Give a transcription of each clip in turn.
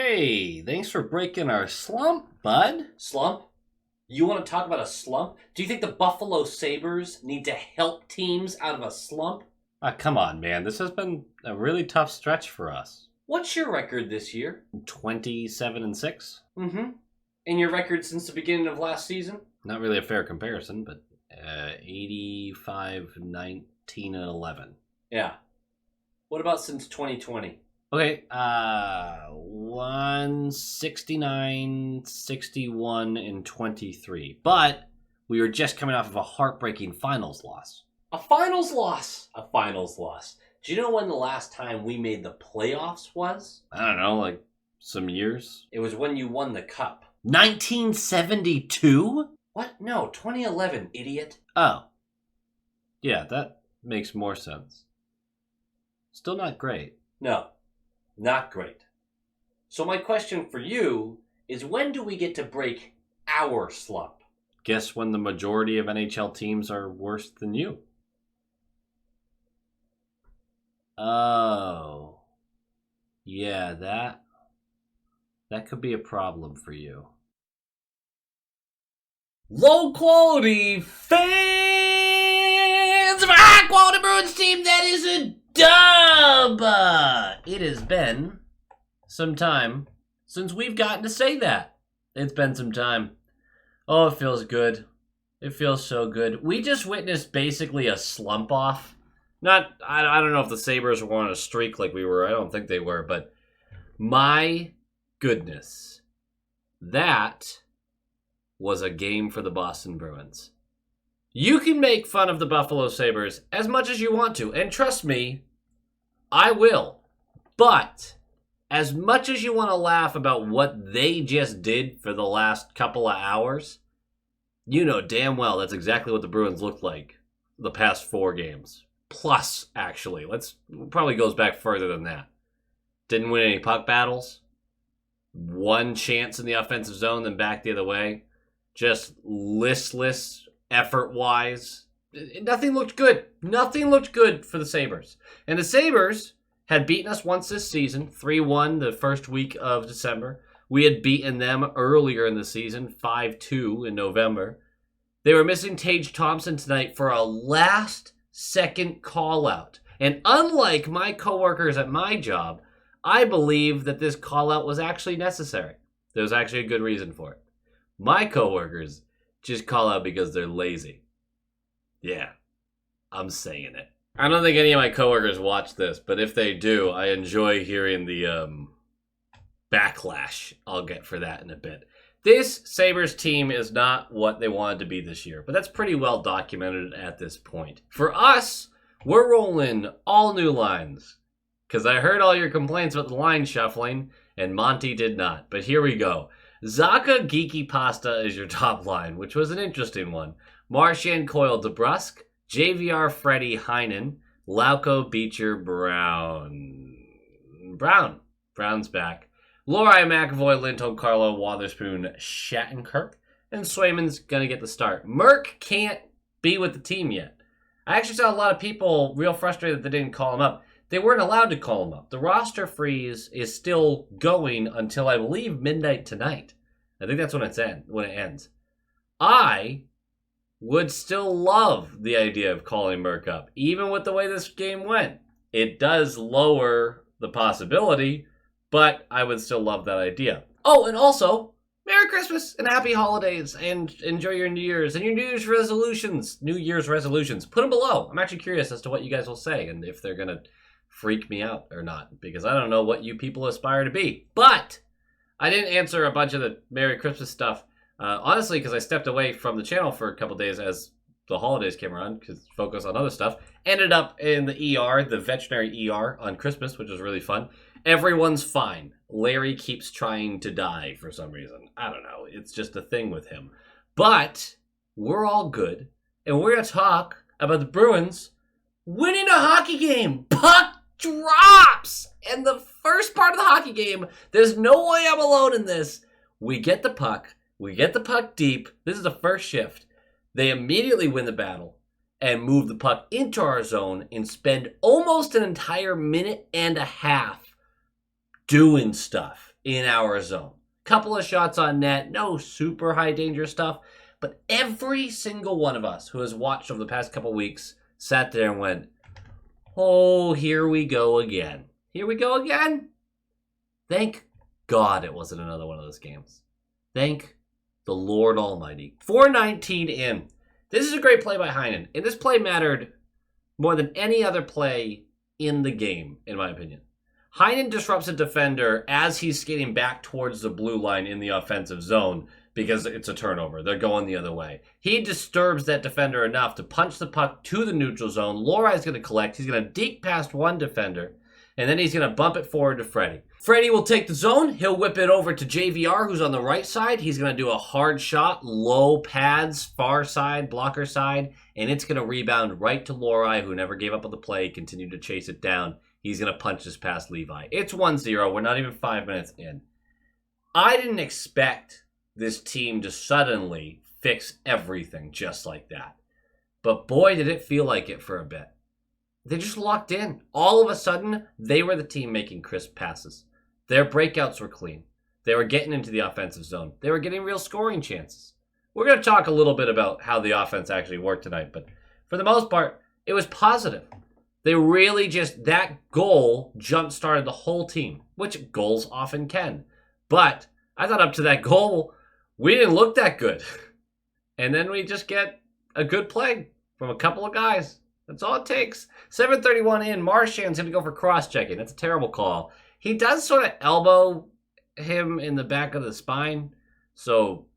Hey, thanks for breaking our slump, bud. Slump? You want to talk about a slump? Do you think the Buffalo Sabres need to help teams out of a slump? Come on, man. This has been a really tough stretch for us. What's your record this year? 27-6. Mm-hmm. And your record since the beginning of last season? Not really a fair comparison, but 85, 19, and 11. Yeah. What about since 2020? Okay, 169, 61, and 23. But we were just coming off of a heartbreaking finals loss. A finals loss! A finals loss. Do you know when the last time we made the playoffs was? I don't know, like some years. It was when you won the cup. 1972? What? No, 2011, idiot. Oh. Yeah, that makes more sense. Still not great. No, not great. So my question for you is, when do we get to break our slump? Guess when the majority of NHL teams are worse than you. Oh. Yeah, that could be a problem for you. Low quality fans of a high quality Bruins team, that is a dub! It has been some time since we've gotten to say that. It's been some time. Oh, it feels good. It feels so good. We just witnessed basically a slump off. I don't know if the Sabres were on a streak like we were. I don't think they were, but my goodness. That was a game for the Boston Bruins. You can make fun of the Buffalo Sabres as much as you want to, and trust me, I will. But as much as you want to laugh about what they just did for the last couple of hours, you know damn well that's exactly what the Bruins looked like the past 4 games. Plus, actually. Probably goes back further than that. Didn't win any puck battles. One chance in the offensive zone, then back the other way. Just listless, effort-wise. Nothing looked good. Nothing looked good for the Sabres. And the Sabres had beaten us once this season, 3-1 the first week of December. We had beaten them earlier in the season, 5-2 in November. They were missing Tage Thompson tonight for a last-second call-out. And unlike my coworkers at my job, I believe that this call-out was actually necessary. There was actually a good reason for it. My coworkers just call out because they're lazy. Yeah, I'm saying it. I don't think any of my coworkers watch this, but if they do, I enjoy hearing the backlash I'll get for that in a bit. This Sabres team is not what they wanted to be this year, but that's pretty well documented at this point. For us, we're rolling all new lines, because I heard all your complaints about the line shuffling, and Monty did not. But here we go. Zaka Geeky Pasta is your top line, which was an interesting one. Marchand, Coyle, DeBrusque, JVR, Freddie, Heinen, Lauko, Beecher, Brown's back. Lohrei, McAvoy, Lindholm, Carlo, Wotherspoon, Shattenkirk, and Swayman's going to get the start. Merck can't be with the team yet. I actually saw a lot of people real frustrated that they didn't call him up. They weren't allowed to call him up. The roster freeze is still going until, I believe, midnight tonight. I think that's when it ends. I would still love the idea of calling Merck up, even with the way this game went. It does lower the possibility, but I would still love that idea. Oh, and also, Merry Christmas and Happy Holidays, and enjoy your New Year's and your New Year's resolutions. New Year's resolutions. Put them below. I'm actually curious as to what you guys will say and if they're going to freak me out or not, because I don't know what you people aspire to be. But I didn't answer a bunch of the Merry Christmas stuff, honestly, because I stepped away from the channel for a couple days as the holidays came around, because focus on other stuff. Ended up in the ER, the veterinary ER on Christmas, which was really fun. Everyone's fine. Larry keeps trying to die for some reason. I don't know. It's just a thing with him. But we're all good, and we're going to talk about the Bruins winning a hockey game. Puck drops! And the first part of the hockey game, there's no way I'm alone in this. We get the puck. We get the puck deep. This is the first shift. They immediately win the battle and move the puck into our zone and spend almost an entire minute and a half doing stuff. in our zone. Couple of shots on net, no super high danger stuff, but every single one of us who has watched over the past couple weeks sat there and went, oh, here we go again. Here we go again. Thank God it wasn't another one of those games. Thank the Lord Almighty. 4:19 in. This is a great play by Heinen, and this play mattered more than any other play in the game, in my opinion. Heinen disrupts a defender as he's skating back towards the blue line in the offensive zone because it's a turnover. They're going the other way. He disturbs that defender enough to punch the puck to the neutral zone. Lorai's going to collect. He's going to deke past one defender, and then he's going to bump it forward to Freddie. Freddie will take the zone. He'll whip it over to JVR, who's on the right side. He's going to do a hard shot, low pads, far side, blocker side, and it's going to rebound right to Lorai, who never gave up on the play, continued to chase it down. He's going to punch this past Levi. It's 1-0. We're not even 5 minutes in. I didn't expect this team to suddenly fix everything just like that. But boy, did it feel like it for a bit. They just locked in. All of a sudden, they were the team making crisp passes. Their breakouts were clean. They were getting into the offensive zone. They were getting real scoring chances. We're going to talk a little bit about how the offense actually worked tonight, but for the most part, it was positive. They really just, that goal jump-started the whole team, which goals often can. But I thought up to that goal, we didn't look that good. And then we just get a good play from a couple of guys. That's all it takes. 7:31 in, Marchand's going to go for cross-checking. That's a terrible call. He does sort of elbow him in the back of the spine. So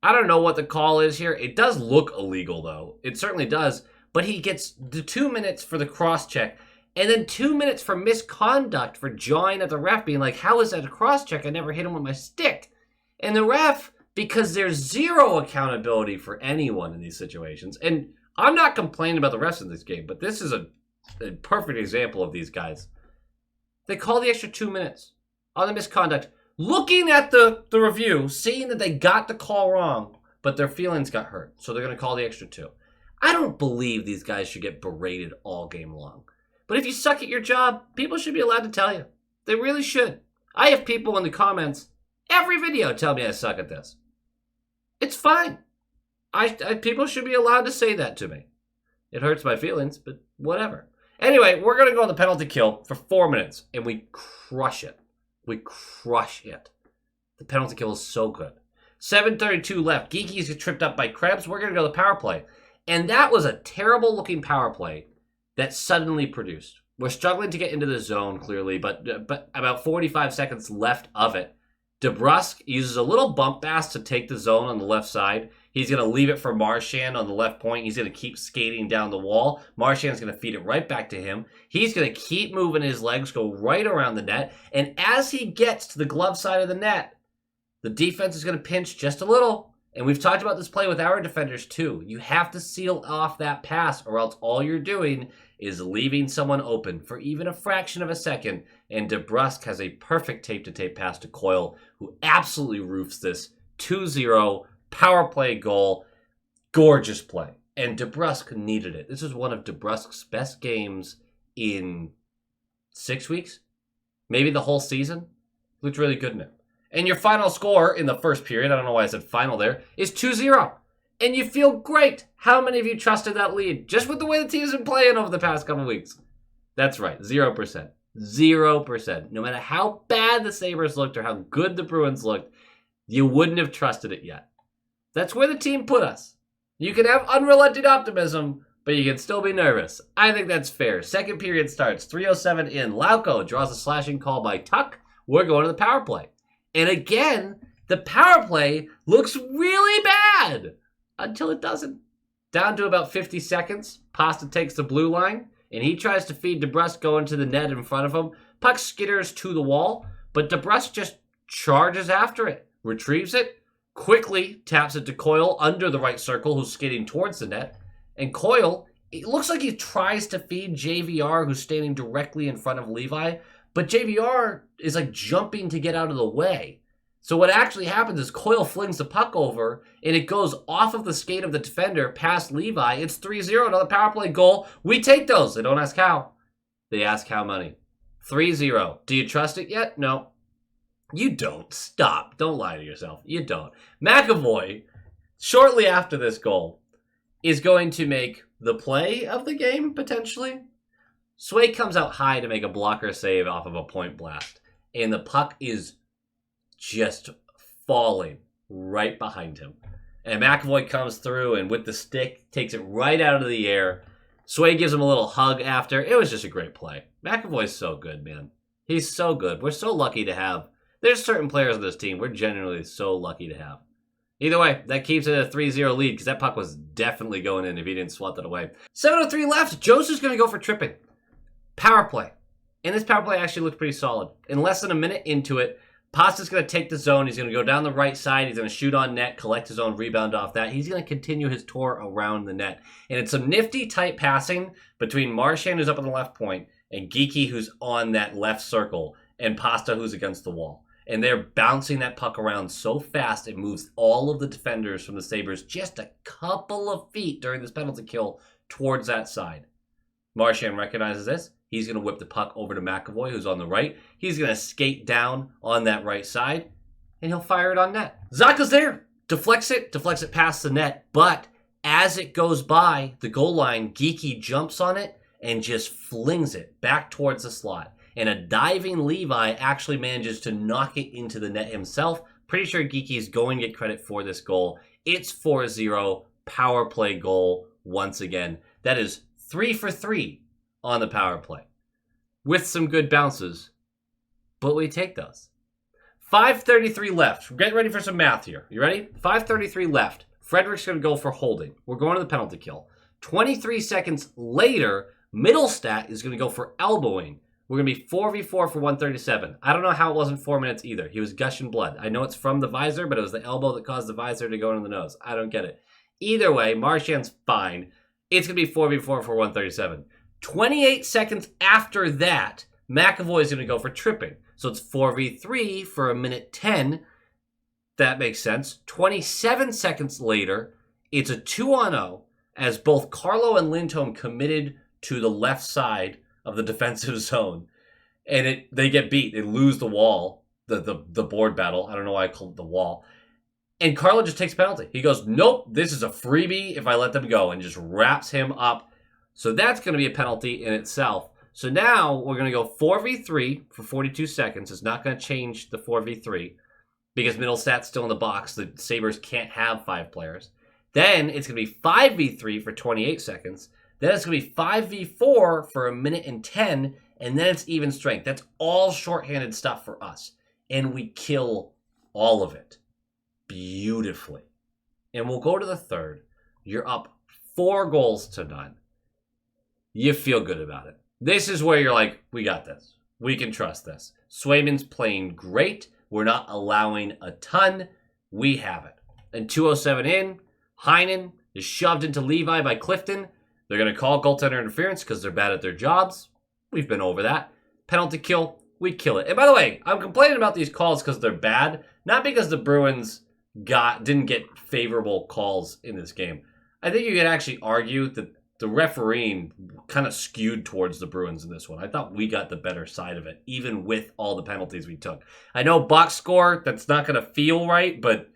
I don't know what the call is here. It does look illegal, though. It certainly does. But he gets the 2 minutes for the cross-check, and then 2 minutes for misconduct for jawing at the ref, being like, how is that a cross-check? I never hit him with my stick. And the ref, because there's zero accountability for anyone in these situations, and I'm not complaining about the refs in this game, but this is a perfect example of these guys. They call the extra 2 minutes on the misconduct, looking at the review, seeing that they got the call wrong, but their feelings got hurt, so they're going to call the extra 2. I don't believe these guys should get berated all game long. But if you suck at your job, people should be allowed to tell you. They really should. I have people in the comments, every video, tell me I suck at this. It's fine. People should be allowed to say that to me. It hurts my feelings, but whatever. Anyway, we're going to go on the penalty kill for 4 minutes, and we crush it. We crush it. The penalty kill is so good. 7:32 left. Geekies get tripped up by Krebs. We're going to go to the power play. And that was a terrible-looking power play that suddenly produced. We're struggling to get into the zone, clearly, but about 45 seconds left of it. DeBrusk uses a little bump pass to take the zone on the left side. He's going to leave it for Marchand on the left point. He's going to keep skating down the wall. Marchand's going to feed it right back to him. He's going to keep moving his legs, go right around the net. And as he gets to the glove side of the net, the defense is going to pinch just a little. And we've talked about this play with our defenders too. You have to seal off that pass, or else all you're doing is leaving someone open for even a fraction of a second. And DeBrusk has a perfect tape-to-tape pass to Coyle, who absolutely roofs this 2-0 power play goal. Gorgeous play. And DeBrusk needed it. This is one of DeBrusk's best games in 6 weeks. Maybe the whole season. Looked really good in it. And your final score in the first period, I don't know why I said final there, is 2-0. And you feel great. How many of you trusted that lead? Just with the way the team's been playing over the past couple weeks. That's right, 0%. 0%. No matter how bad the Sabres looked or how good the Bruins looked, you wouldn't have trusted it yet. That's where the team put us. You can have unrelenting optimism, but you can still be nervous. I think that's fair. Second period starts, 3:07 in. Lauko draws a slashing call by Tuck. We're going to the power play. And again, the power play looks really bad until it doesn't. Down to about 50 seconds, Pasta takes the blue line, and he tries to feed DeBrusk going to the net in front of him. Puck skitters to the wall, but DeBrusk just charges after it, retrieves it, quickly taps it to Coyle under the right circle, who's skating towards the net. And Coyle, it looks like he tries to feed JVR, who's standing directly in front of Levi, but JVR is like jumping to get out of the way. So what actually happens is Coyle flings the puck over, and it goes off of the skate of the defender past Levi. It's 3-0, another power play goal. We take those. They don't ask how. They ask how many. 3-0. Do you trust it yet? No. You don't. Stop. Don't lie to yourself. You don't. McAvoy, shortly after this goal, is going to make the play of the game, potentially. Sway comes out high to make a blocker save off of a point blast, and the puck is just falling right behind him. And McAvoy comes through and with the stick takes it right out of the air. Sway gives him a little hug after. It was just a great play. McAvoy's so good, man. He's so good. We're so lucky to have. There's certain players on this team we're genuinely so lucky to have. Either way, that keeps it a 3-0 lead because that puck was definitely going in if he didn't swat that away. 7:03 left. Joseph's going to go for tripping. Power play. And this power play actually looked pretty solid. In less than a minute into it, Pasta's going to take the zone. He's going to go down the right side. He's going to shoot on net, collect his own rebound off that. He's going to continue his tour around the net. And it's some nifty, tight passing between Marchand, who's up on the left point, and Geeky, who's on that left circle, and Pasta, who's against the wall. And they're bouncing that puck around so fast, it moves all of the defenders from the Sabres just a couple of feet during this penalty kill towards that side. Marchand recognizes this. He's going to whip the puck over to McAvoy, who's on the right. He's going to skate down on that right side, and he'll fire it on net. Zacha's there. Deflects it past the net. But as it goes by the goal line, Geeky jumps on it and just flings it back towards the slot. And a diving Levi actually manages to knock it into the net himself. Pretty sure Geeky is going to get credit for this goal. It's 4-0 power play goal once again. That is 3 for 3 on the power play with some good bounces, but we take those. 5:33 left. We're getting ready for some math here. You ready? 5:33 left. Frederick's going to go for holding. We're going to the penalty kill. 23 seconds later, Middlestat is going to go for elbowing. We're going to be 4v4 for 137. I don't know how it wasn't 4 minutes either. He was gushing blood. I know it's from the visor, but it was the elbow that caused the visor to go into the nose. I don't get it. Either way, Marchand's fine. It's going to be 4v4 for 137. 28 seconds after that, McAvoy is going to go for tripping. So it's 4v3 for 1:10. That makes sense. 27 seconds later, it's a 2-on-0 as both Carlo and Lindholm committed to the left side of the defensive zone. And they get beat. They lose the wall, the board battle. I don't know why I called it the wall. And Carlo just takes a penalty. He goes, nope, this is a freebie if I let them go, and just wraps him up. So that's going to be a penalty in itself. So now we're going to go 4v3 for 42 seconds. It's not going to change the 4v3 because Middlestat's still in the box. The Sabres can't have 5 players. Then it's going to be 5v3 for 28 seconds. Then it's going to be 5v4 for 1:10, and then it's even strength. That's all shorthanded stuff for us. And we kill all of it beautifully. And we'll go to the third. You're up 4-0. You feel good about it. This is where you're like, we got this. We can trust this. Swayman's playing great. We're not allowing a ton. We have it. And 2:07 in, Heinen is shoved into Levi by Clifton. They're going to call goaltender interference because they're bad at their jobs. We've been over that. Penalty kill, we kill it. And by the way, I'm complaining about these calls because they're bad, not because the Bruins didn't get favorable calls in this game. I think you could actually argue that the refereeing kind of skewed towards the Bruins in this one. I thought we got the better side of it, even with all the penalties we took. I know box score, that's not going to feel right, but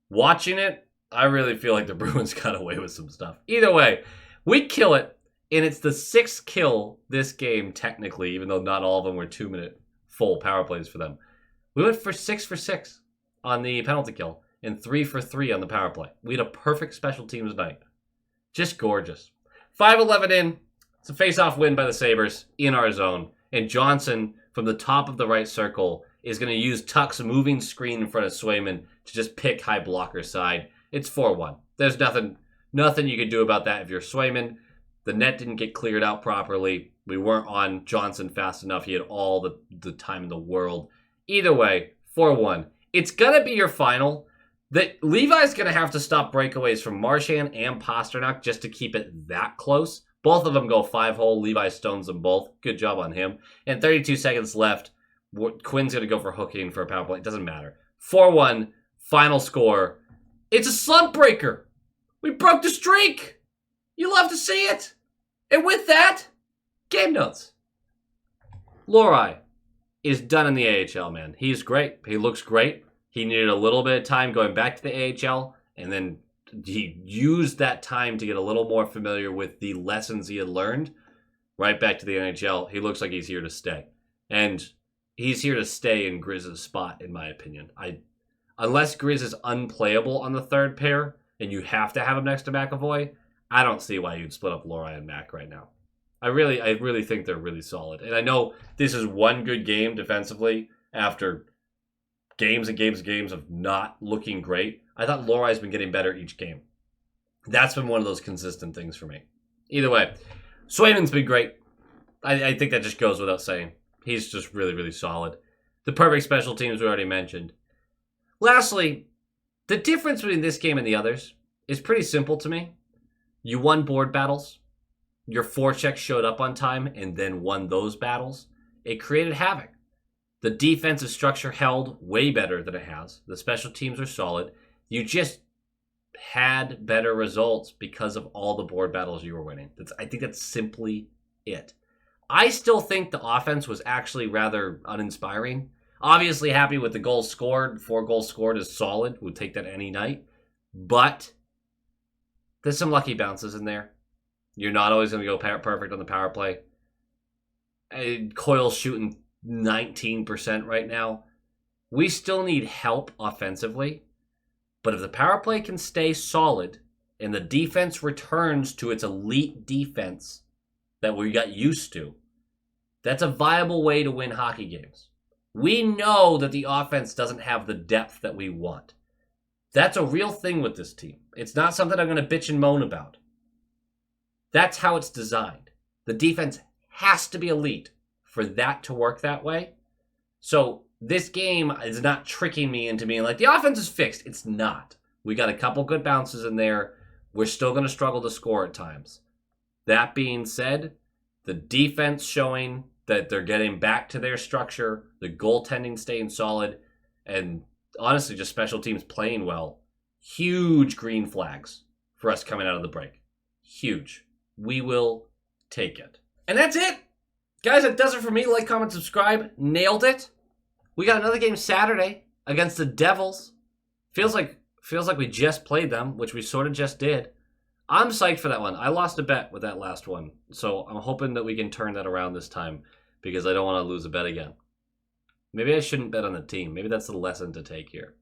watching it, I really feel like the Bruins got away with some stuff. Either way, we kill it, and it's the 6th kill this game, technically, even though not all of them were 2-minute full power plays for them. We went for 6 for 6 on the penalty kill and 3 for 3 on the power play. We had a perfect special teams night. Just gorgeous. 5:11 in. It's a face-off win by the Sabres in our zone. And Johnson, from the top of the right circle, is going to use Tuck's moving screen in front of Swayman to just pick high blocker side. It's 4-1. There's nothing you could do about that if you're Swayman. The net didn't get cleared out properly. We weren't on Johnson fast enough. He had all the time in the world. Either way, 4-1. It's going to be your final. Levi's going to have to stop breakaways from Marchand and Pasternak just to keep it that close. Both of them go 5-hole. Levi stones them both. Good job on him. And 32 seconds left. Quinn's going to go for hooking for a power play. It doesn't matter. 4-1. Final score. It's a slump breaker. We broke the streak. You love to see it. And with that, game notes. Lori, is done in the AHL, man. He's great. He looks great. He needed a little bit of time going back to the AHL, and then he used that time to get a little more familiar with the lessons he had learned. Right back to the NHL. He looks like he's here to stay. And he's here to stay in Grizz's spot, in my opinion. Unless Grizz is unplayable on the third pair, and you have to have him next to McAvoy, I don't see why you'd split up Lohrei and Mac right now. I really think they're really solid. And I know this is one good game defensively after games and games and games of not looking great. I thought Lohrai's been getting better each game. That's been one of those consistent things for me. Either way, Swayman's been great. I think that just goes without saying. He's just really, really solid. The perfect special teams we already mentioned. Lastly, the difference between this game and the others is pretty simple to me. You won board battles. Your forecheck showed up on time and then won those battles. It created havoc. The defensive structure held way better than it has. The special teams are solid. You just had better results because of all the board battles you were winning. I think that's simply it. I still think the offense was actually rather uninspiring. Obviously happy with the goals scored. 4 goals scored is solid. Would take that any night. But there's some lucky bounces in there. You're not always going to go perfect on the power play. Coyle's shooting 19% right now. We still need help offensively. But if the power play can stay solid and the defense returns to its elite defense that we got used to, that's a viable way to win hockey games. We know that the offense doesn't have the depth that we want. That's a real thing with this team. It's not something I'm going to bitch and moan about. That's how it's designed. The defense has to be elite for that to work that way. So this game is not tricking me into being like, the offense is fixed. It's not. We got a couple good bounces in there. We're still going to struggle to score at times. That being said, the defense showing that they're getting back to their structure, the goaltending staying solid, and honestly just special teams playing well. Huge green flags for us coming out of the break. Huge. We will take it. And that's it. Guys, that does it for me. Like, comment, subscribe. Nailed it. We got another game Saturday against the Devils. Feels like we just played them, which we sort of just did. I'm psyched for that one. I lost a bet with that last one, so I'm hoping that we can turn that around this time because I don't want to lose a bet again. Maybe I shouldn't bet on the team. Maybe that's the lesson to take here.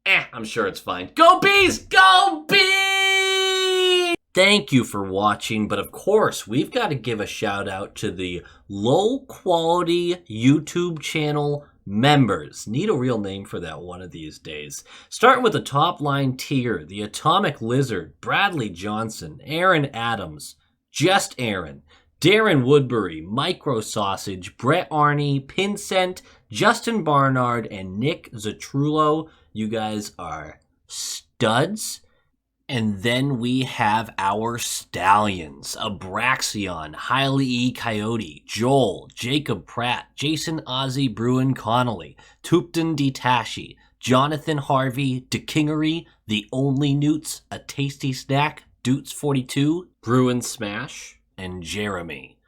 I'm sure it's fine. Go Bees! Go Bees! Thank you for watching, but of course, we've got to give a shout out to the low-quality YouTube channel members. Need a real name for that one of these days. Starting with the top line tier, the Atomic Lizard, Bradley Johnson, Aaron Adams, Just Aaron, Darren Woodbury, Micro Sausage, Brett Arney, Pincent, Justin Barnard, and Nick Zatrullo. You guys are studs. And then we have our Stallions, Abraxion, Hailey E. Coyote, Joel, Jacob Pratt, Jason Ozzy Bruin Connolly, Tupton Detashi, Jonathan Harvey, DeKingery, The Only Newts, A Tasty Snack, Doots42, Bruin Smash, and Jeremy.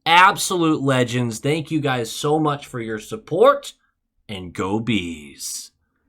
Absolute legends. Thank you guys so much for your support, and go Bees.